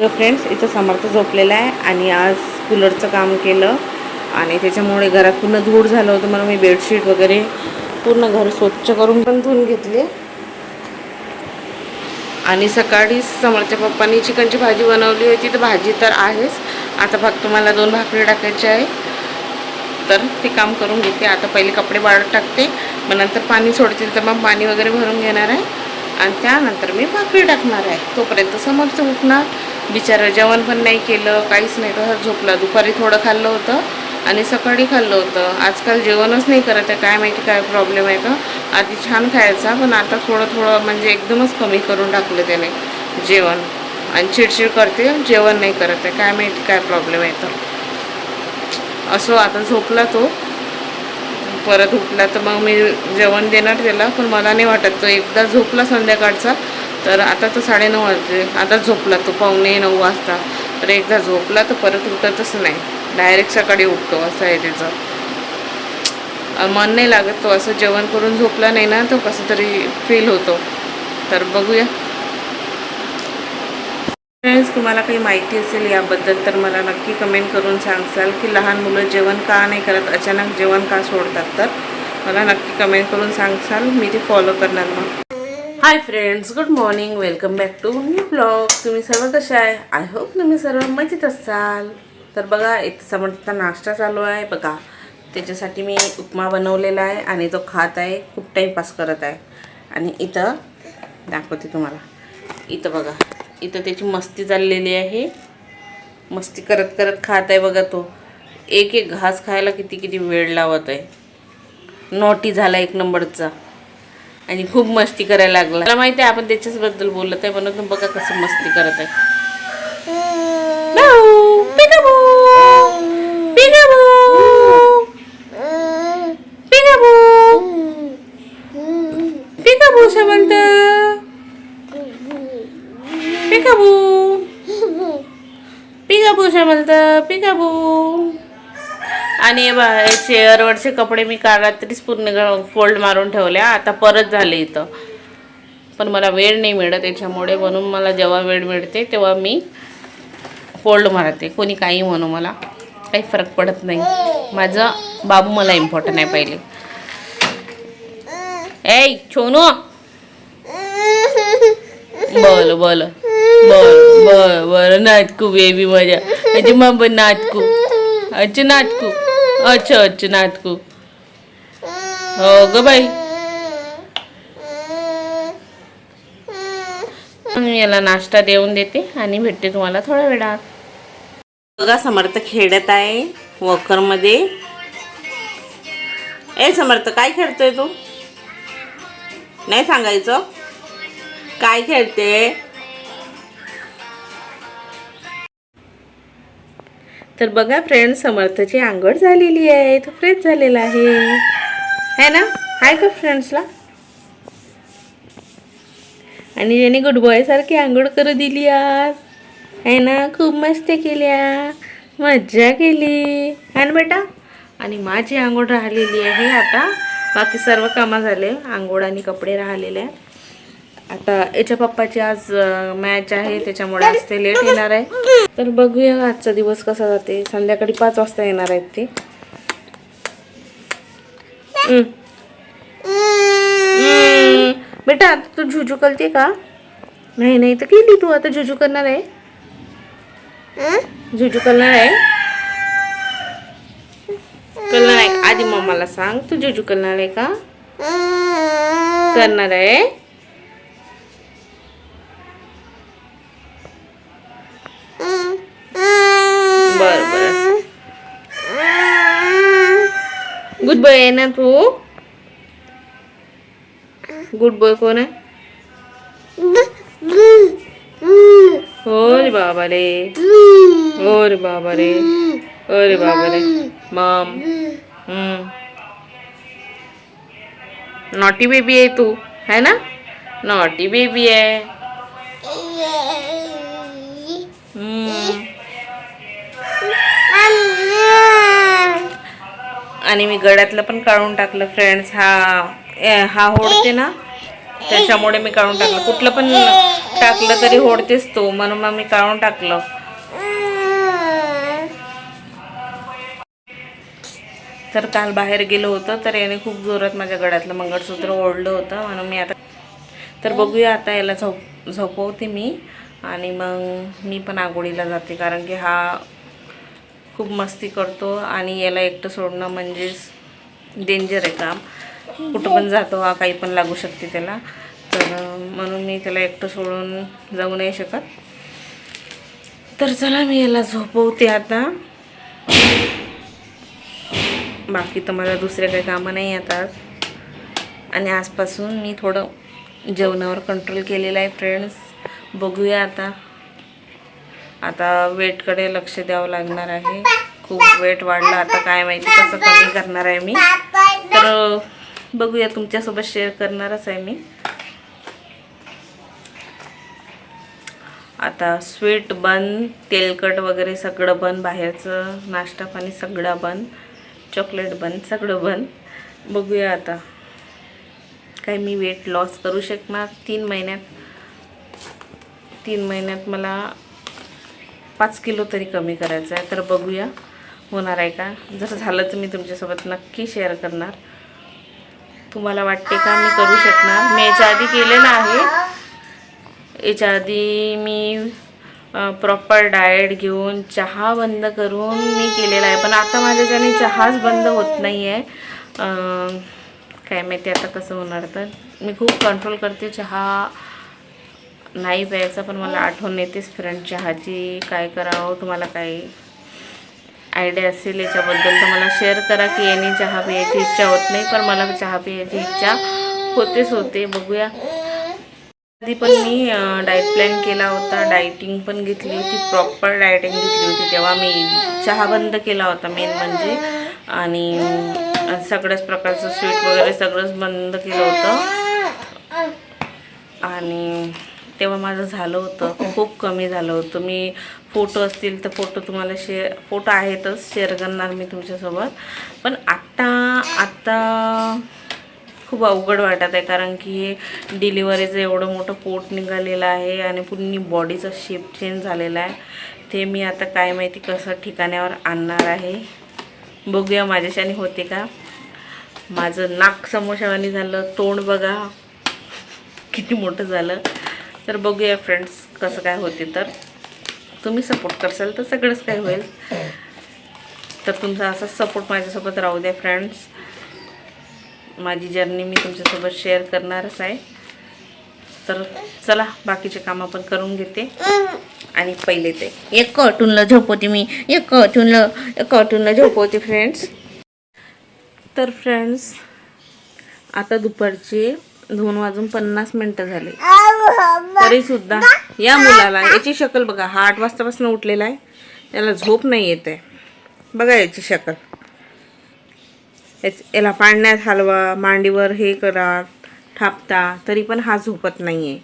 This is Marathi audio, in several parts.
फ्रेंड्स, इथं समर्थ झोपलेला आहे आणि आज कूलरचं काम केलं आणि त्याच्यामुळे घरात पूर्ण धूळ झालं होतं. म्हणून मी बेडशीट वगैरे पूर्ण घर स्वच्छ करून पण धुवून घेतले. आणि सकाळी समर्थच्या पप्पांनी चिकनची भाजी बनवली होती, तर भाजी तर आहेच. आता फक्त मला 2 भाकरी टाकायचे आहे, तर ते काम करून घेते. आता पहिले कपडे वाळत टाकते, मग नंतर पाणी सोडतील, तर मग पाणी वगैरे भरून घेणार आहे आणि त्यानंतर मी भाकरी टाकणार आहे. तोपर्यंत समर्थ उठणार. बिचारा जेवण पण नाही केलं, काहीच नाही, तसंच झोपला. दुपारी थोडं खाल्लं होतं आणि सकाळी खाल्लं होतं. आजकाल जेवणच नाही करत आहे, काय माहिती काय प्रॉब्लेम आहे का. आधी छान खायचा, पण आता थोडं म्हणजे एकदमच कमी करून टाकलं त्याने जेवण आणि चिडचिड करते, जेवण नाही करत आहे. काय माहिती काय प्रॉब्लेम आहे. तर असं आता झोपला तो, परत उठला तर मग मी जेवण देणार त्याला, पण मला नाही वाटत. तो एकदा झोपला संध्याकाळचा, तर आता तो 9:30 वाजले, आता झोपला तो 8:45 वाजता. तर एकदा झोपला तर परत उठतच नाही, डायरेक्ट सकाळी उठतो. असं आहे त्याचं. मन नाही लागत. तो असं जेवण करून झोपला नाही ना, तो कसं तरी फील होतो. तर बघूया फ्रेंड्स, तुम्हाला काही माहिती असेल याबद्दल तर मला नक्की कमेंट करून सांगसाल की लहान मुलं जेवण का नाही करत, अचानक जेवण का सोडतात. तर मला नक्की कमेंट करून सांगसाल, मी ते फॉलो करणार. मग hi friends, good morning, welcome back to new blog. तुम्ही सर्व कसे आहे? आय होप तुम्ही सर्व मजेत असाल. तर बघा, इथं समर्थचा नाश्ता चालू आहे. बघा, त्याच्यासाठी मी उपमा बनवलेला आहे आणि तो खात आहे, खूप टाईमपास करत आहे. आणि इथं दाखवते तुम्हाला. इथं बघा, इथं त्याची मस्ती चाललेली आहे. मस्ती करत करत खात आहे बघा. तो एक एक घास खायला किती वेळ लावत आहे. नॉटी झाला 1 नंबरचा आणि खूप मस्ती करायला लागला. मला माहिती आहे आपण त्याच्याचबद्दल बोलत आहे, म्हणून बघा कसं मस्ती करत आहे. आणि चेअरवरचे कपडे मी काल रात्रीच पूर्ण फोल्ड मारून ठेवल्या, आता परत झाले इथं. पण मला वेळ नाही मिळत त्याच्यामुळे, म्हणून मला जेव्हा वेळ मिळते तेव्हा मी फोल्ड मारते. कोणी काही म्हणू, मला काही फरक पडत नाही. माझा बाबू मला इम्पॉर्टंट आहे पहिले. ए छोनू, बोल बोल बोल बोल बोल. नाटकू बेबी माझ्या, माझी मम्मी नाटकू. अच्छा नाटकू, अच्छा नाटकू. हो ग बाई. मी याला नाश्ता देऊन देते आणि भेटते तुम्हाला थोड्या वेळात. बघा, समर्थ खेळत आहे वॉकरमध्ये. ए समर्थ, काय खेळतोय तू? नाही सांगायचं काय खेळते. तर बघा फ्रेंड्स, समर्थची आंघोळ झालेली आहे, तो फ्रेश झालेला आहे ना. हाय का फ्रेंड्सला. आणि त्याने गुड बॉय सारखी आंघोळ करू दिली आज, आहे ना. खूप मस्ती केल्या, मज्जा केली, है ना बेटा. आणि माझी आंघोळ राहिलेली आहे आता. बाकी सर्व कामं झाले, आंघोळ आणि कपडे राहिलेले आहेत. आता याच्या पप्पाची आज मॅच आहे, त्याच्यामुळे आज ते लेट येणार आहे. तर बघूया आजचा दिवस कसा जाते. संध्याकाळी 5 वाजता येणार आहेत ते. बेटा, आता तू झुजू करते का? नाही तर केली तू. आता झुजू करणार आहे, झुजू करणार आहे. आधी मम्माला सांग, तू झुजू करणार आहे का? करणार आहे. बरं गुड बॉय आहे ना तू. गुड बॉय कोण आहे? अरे बाबा रे, अरे बाबा रे, अरे बाबा रे. मम नॉटी बेबी आहे तू, है ना. नॉटी बेबी आहे. आणि मी गळ्यातलं पण काढून टाकलं फ्रेंड्स. हा ओढते ना, त्याच्यामुळे मी काढून टाकलं. कुठलं पण टाकलं तरी ओढतेच तो, म्हणून मग मी काढून टाकलं. तर काल बाहेर गेलो होतं तर याने खूप जोरात माझ्या गळ्यातलं मंगळसूत्र ओढलं होतं, म्हणून मी आता तर बघूया आता याला झोपवते मी आणि मग मी पण आंघोळीला जाते, कारण की हा खूप मस्ती करतो आणि याला एकटं सोडणं म्हणजेच डेंजर आहे काम. कुठं पण जातो हा, काही पण लागू शकते त्याला, तर म्हणून मी त्याला एकटं सोडून जाऊ नाही शकत. तर चला मी याला झोपवते आता. बाकी तर मला दुसरे काही कामं नाही आता आज. आणि आजपासून मी थोडं जेवणावर कंट्रोल केलेलं आहे फ्रेंड्स. बघूया आता वेटकडे लक्ष द्यावं लागणार आहे. खूप वेट वाढलं आता, काय माहिती कसं कमी करणार आहे मी, तर बघूया, तुमच्यासोबत शेअर करणारच आहे मी. आता स्वीट बंद, तेलकट वगैरे सगळं बंद, बाहेरचं नाश्ता पाणी सगळं बंद, चॉकलेट बंद, सगळं बंद. बघूया आता काय मी वेट लॉस करू शकणार 3 महिन्यात मला 5 किलो तरी कमी करायचं आहे. तर बघूया होणार आहे का. जर झालं तर मी तुमच्यासोबत नक्की शेअर करणार. तुम्हाला वाटते का मी करू शकणार? मी याच्या आधी केलेलं आहे. याच्या आधी मी प्रॉपर डाएट घेऊन चहा बंद करून मी केलेला आहे, पण आता माझ्याच्याने चहाच बंद होत नाही आहे. काय माहिती आता कसं होणार. तर मी खूप कंट्रोल करते चहा नाही प्यायचा, पण मला आठवण येतेच फ्रेंड चहाची. काय करावं, तुम्हाला काही आयडिया असेल याच्याबद्दल तर मला शेअर करा की याने चहा प्यायची इच्छा होत नाही, पण मला चहा प्यायची इच्छा होते. बघूया. आधी पण मी डाएट प्लॅन केला होता, डाएटिंग पण घेतली होती, प्रॉपर डाएटिंग घेतली होती. तेव्हा मी चहा बंद केला होता मेन म्हणजे, आणि सगळ्याच प्रकारचं स्वीट वगैरे सगळंच बंद केलं होतं. आणि तेव्हा माझं झालं होतं, खूप कमी झालं होतं. मी फोटो असतील तर फोटो तुम्हाला फोटो आहेतच, शेअर करणार मी तुमच्यासोबत. पण आत्ता खूप अवघड वाटत आहे, कारण की डिलिव्हरीचं एवढं मोठं पोट निघालेलं आहे आणि पूर्ण बॉडीचा शेप चेंज झालेला आहे. ते मी आता काय माहिती कसं ठिकाण्यावर आणणार आहे. बघूया माझ्याच्याने होते का. माझं नाक समोशावानी झालं, तोंड बघा किती मोठं झालं. तर बघूया फ्रेंड्स कसं काय होते. तर तुम्ही सपोर्ट करसाल तर सगळंच काय होईल. तर तुमचा असाच सपोर्ट माझ्यासोबत राहू द्या फ्रेंड्स. माझी जर्नी मी तुमच्यासोबत शेअर करणारच आहे. तर चला बाकीचे कामं पण करून घेते. आणि पहिले ते एक कार्टूनला झोपवते मी, एक कार्टूनला झोपवते फ्रेंड्स. तर फ्रेंड्स आता दुपारचे 2:50 झाले, तरीसुद्धा या मुलाला, याची शक्ल बघा, हा 8 वाजतापासून उठलेला आहे, याला झोप नाही येत आहे. बघा याची शक्ल. याला पाळण्यात हलवा, मांडीवर हे करा, थापता, तरी पण हा झोपत नाही आहे.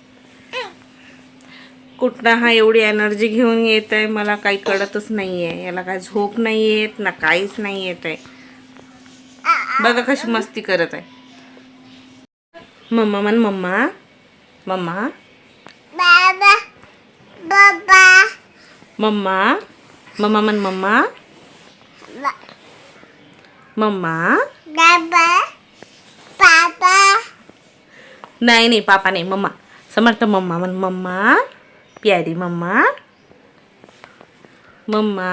कुठनं हा एवढी एनर्जी घेऊन येत आहे मला काही कळतच नाही आहे. याला काय झोप नाही येत ना काहीच नाही येत आहे. बघा कशी मस्ती करत आहे. मम्मा म्हण, मम्मा मम्मा बाबा बाबा, मम्मा मम्मा म्हण, मम्मा मम्मा बाबा पापा. नाही पापा नाही, मम्मा. समर्थ मम्मा म्हण, मम्मा प्यारी मम्मा, मम्मा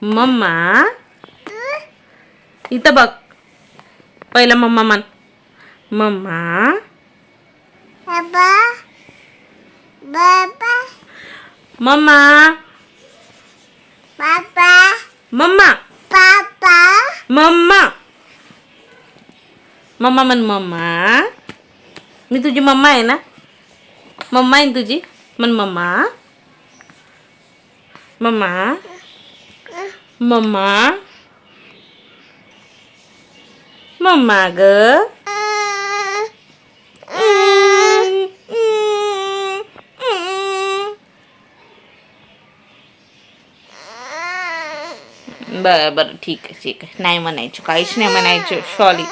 मम्मा. इथं बघ, पहिला मम्मा म्हण, मम्मा बाबा बाबा, मम्मा पापा, मम्मा पापा, मम्मा मम्मा म्हण, मम्मा. मी तुझी मम्मा आहे ना, मम्मा आहे तुझी, म्हण मम्मा मम्मा मम्मा मम्मा ग. बरं ठीक आहे, नाही म्हणायचं, काहीच नाही म्हणायचं, सॉरी.